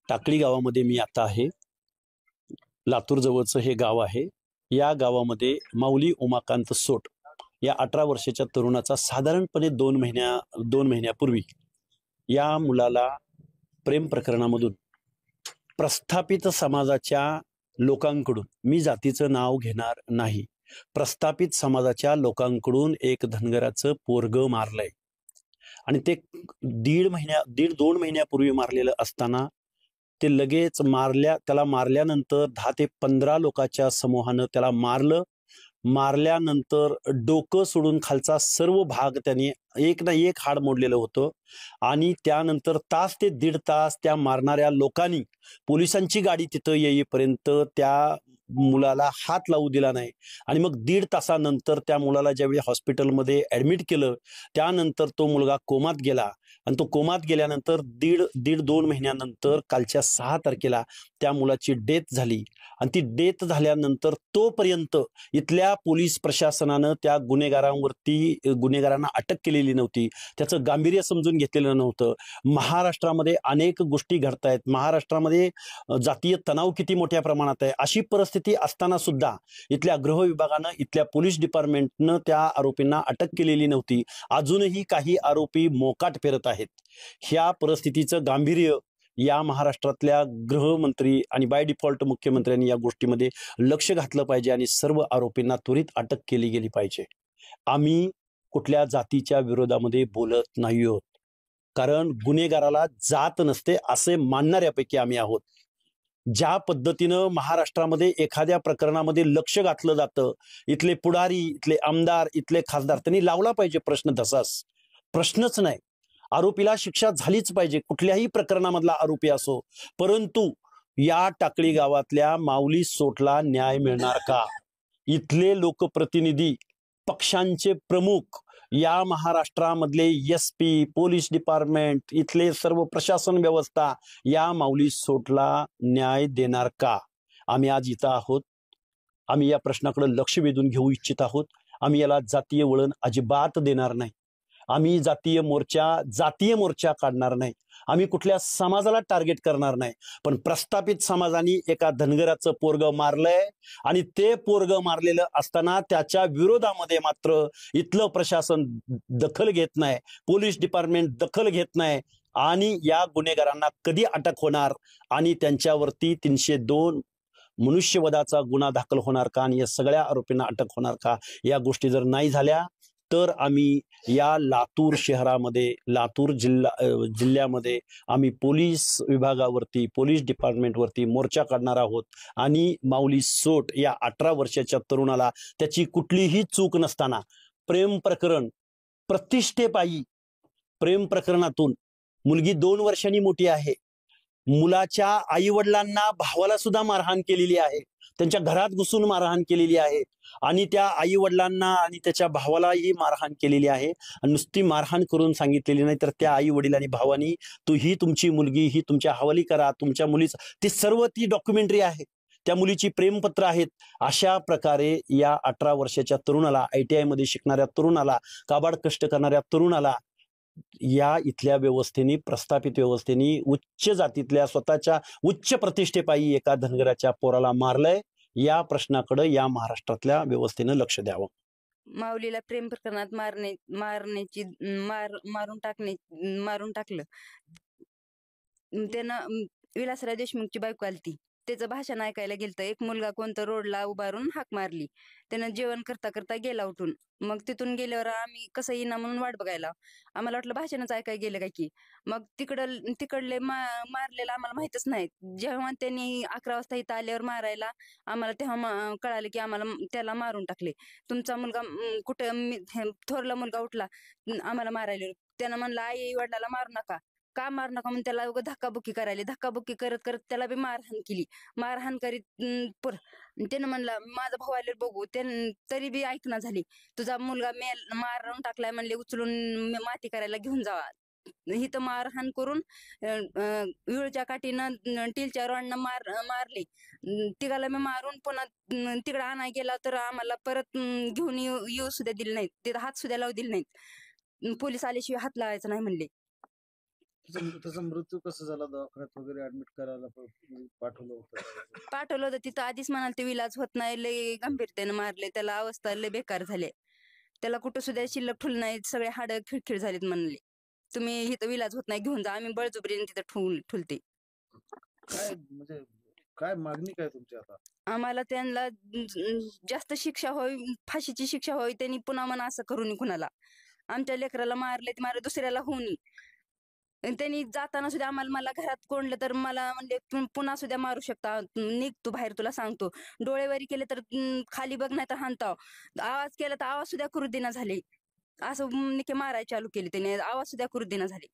टाकळी गावामध्ये मी आता आहे. लातूर जवळचं हे गाव आहे. या गावामध्ये माऊली उमाकांत सोट या 18 वर्षाच्या तरुणाचा साधारणपणे 2 महिन्यापूर्वी या मुलाला प्रेम प्रकरणामधून प्रस्थापित समाजाच्या लोकांकडून, मी जातीचं नाव घेणार नाही, प्रस्थापित समाजाच्या लोकांकडून एक धनगराचं पोरग मारलंय. आणि ते 2 महिन्यापूर्वी मारलेलं असताना ते लगेच त्याला मारल्यानंतर 10 ते 15 लोकांच्या समूहानं त्याला मारल्यानंतर डोकं सोडून खालचा सर्व भाग त्यांनी एक ना एक हाड मोडलेलं होतं. आणि त्यानंतर तास ते 1.5 तास त्या मारणाऱ्या लोकांनी पोलिसांची गाडी तिथं येईपर्यंत त्या मुलाला हात लावू दिला नाही. आणि मग 1.5 तासानंतर त्या मुलाला ज्यावेळी हॉस्पिटलमध्ये ऍडमिट केलं, त्यानंतर तो मुलगा कोमात गेला. आणि तो कोमात गेल्यानंतर 2 महिन्यानंतर कालच्या 6 तारखेला त्या मुलाची डेथ झाली. आणि ती डेथ झाल्यानंतर तोपर्यंत इथल्या पोलीस प्रशासनानं त्या गुन्हेगारांना अटक केलेली नव्हती. त्याचं गांभीर्य समजून घेतलेलं नव्हतं. महाराष्ट्रामध्ये अनेक गोष्टी घडतायत. महाराष्ट्रामध्ये जातीय तणाव किती मोठ्या प्रमाणात आहे. अशी परिस्थिती असताना सुद्धा इथल्या गृह विभागानं, इथल्या पोलीस डिपार्टमेंटनं त्या आरोपींना अटक केलेली नव्हती. अजूनही काही आरोपी मोकाट फिरत आहेत. ह्या परिस्थितीचं गांभीर्य या महाराष्ट्रातल्या गृहमंत्री आणि बाय डिफॉल्ट मुख्यमंत्र्यांनी या गोष्टीमध्ये लक्ष घातलं पाहिजे आणि सर्व आरोपींना त्वरित अटक केली गेली पाहिजे. आम्ही कुठल्या जातीच्या विरोधामध्ये बोलत नाही आहोत, कारण गुन्हेगाराला जात नसते असे मानणाऱ्यापैकी आम्ही आहोत. ज्या पद्धतीनं महाराष्ट्रामध्ये एखाद्या प्रकरणामध्ये लक्ष घातलं जातं, इथले पुढारी, इथले आमदार, इथले खासदार, त्यांनी लावला पाहिजे प्रश्न तसाच. प्रश्नच नाही. आरोपीला शिक्षा झालीच पाहिजे, कुठल्याही प्रकरणामधला आरोपी असो. परंतु या टाकळी गावातल्या माऊली सोटला न्याय मिळणार का? इथले लोकप्रतिनिधी, पक्षांचे प्रमुख, या महाराष्ट्रामधले SP, पोलीस डिपार्टमेंट, इथले सर्व प्रशासन व्यवस्था या माऊली सोटला न्याय देणार का? आम्ही आज इथं आहोत. आम्ही या प्रश्नाकडे लक्ष वेधून घेऊ इच्छित आहोत. आम्ही याला जातीय वळण अजिबात देणार नाही. आम्ही जातीय मोर्चा काढणार नाही. आम्ही कुठल्या समाजाला टार्गेट करणार नाही. पण प्रस्थापित समाजाने एका धनगराचं पोरग मारलंय आणि ते पोरग मारलेलं असताना त्याच्या विरोधामध्ये मात्र इथलं प्रशासन दखल घेत नाही, पोलीस डिपार्टमेंट दखल घेत नाही. आणि या गुन्हेगारांना कधी अटक होणार आणि त्यांच्यावरती 302 मनुष्यवधाचा गुन्हा दाखल होणार का आणि या सगळ्या आरोपींना अटक होणार का? या गोष्टी जर नाही झाल्या तर आम्ही या लातूर शहरामध्ये, लातूर जिल्ह्यामध्ये आम्ही पोलीस विभागावरती, पोलीस डिपार्टमेंटवरती मोर्चा काढणार आहोत. आणि माऊली सोट या 18 वर्षाच्या तरुणाला त्याची कुठलीही चूक नसताना प्रेम प्रकरण, प्रतिष्ठेपायी प्रेम प्रकरणातून मुलगी 2 वर्षांनी मोठी आहे. मुलाच्या आई वडिलांना, भावाला सुद्धा मारहाण केलेली आहे. त्यांच्या घरात घुसून मारहाण केलेली आहे. आणि त्या आई वडिलांना आणि त्याच्या भावालाही मारहाण केलेली आहे. आणि नुसती मारहाण करून सांगितलेली नाही, तर त्या आई वडील आणि भावानी ही तुमची मुलगी ही तुमच्या हवाली करा, तुमच्या मुलीचं, ती सर्व ती डॉक्युमेंटरी आहे, त्या मुलीची प्रेमपत्र आहेत. अशा प्रकारे या 18 वर्षाच्या तरुणाला, ITI मध्ये शिकणाऱ्या तरुणाला, काबाड कष्ट करणाऱ्या तरुणाला या इथल्या व्यवस्थेने, प्रस्थापित व्यवस्थेने उच्च जातीतल्या स्वतःच्या उच्च प्रतिष्ठेपायी एका धनगराच्या पोराला मारलंय. या प्रश्नाकडे या महाराष्ट्रातल्या व्यवस्थेनं लक्ष द्यावं. माऊलीला प्रेम प्रकरणात मारून टाकलं. त्यानं विलासराव देशमुखची बायको आलती, त्याचं भाषण ऐकायला गेलतं. एक मुलगा कोणतं रोडला उभारून हाक मारली. त्यानं जेवण करता करता गेला उठून. मग तिथून गेल्यावर आम्ही कसं येईना म्हणून वाट बघायला, आम्हाला वाटलं भाषणच ऐकायला गेलं काय की. मग तिकडले मारलेलं आम्हाला माहितच नाही. जेव्हा त्यांनी 11 वाजता इथं आल्यावर मारायला आम्हाला, तेव्हा कळालं की आम्हाला त्याला मारून टाकले. तुमचा मुलगा कुठं, थोरला मुलगा उठला आम्हाला मारायला. त्यानं म्हणलं आई वडिलाला मारू नका. का मारू नका म्हणून त्याला धक्काबुक्की करायला, धक्काबुक्की करत करत त्याला बी मारहाण केली. मारहाण करीत त्यानं म्हणला माझा भाऊ आले बघू. तरी बी ऐकना झाली. तुझा मुलगा मारून टाकलाय म्हणले, उचलून माती करायला घेऊन जावा. इथं मारहाण करून विळच्या काठीनं टीलच्या रॉडनं मारले. तिघाला मी मारून पुन्हा तिकडं आणाय गेला तर आम्हाला परत घेऊन येऊ सुद्धा दिले नाहीत. तिथं हात सुद्धा लावू दिले नाहीत. पोलीस आल्याशिवाय हात लावायचा नाही म्हणले. त्याचा मृत्यू कसा झाला? दवाखान्यात वगैरे ऍडमिट करायला पाठवलं होतं? पाठवलं होतं तिथं आधीच म्हणाल ते विलाज होत नाही, लय गंभीरतेनं मारले त्याला, अवस्था लय बेकार झाले, त्याला कुठं सुद्धा शिल्लक ठुल नाही, सगळे हाड खिळखिळ झालीत म्हणले, तुम्ही इथं विलाज होत नाही घेऊन जा. आम्ही बळजुबरीने तिथं ठुलते. काय म्हणजे काय मागणी काय तुमची आता? आम्हाला त्यांना जास्त शिक्षा व्हावी, फाशीची शिक्षा व्हावी. त्यांनी पुन्हा म्हणा असं करू नये कुणाला. आमच्या लेकराला मारले ते मारे, दुसऱ्याला होऊ नये. आणि त्यांनी जाताना सुद्धा मला घरात कोंडलं तर मला म्हणले पुन्हा सुद्धा मारू शकता, निघ तू बाहेर, तुला सांगतो. डोळेवारी केले तर खाली बघ नाही तर हाणताव, आवाज केला तर आवाज सुद्धा करू देना झाले. असं निके मारायला चालू केले, त्याने आवाज सुद्धा करू देना झाले.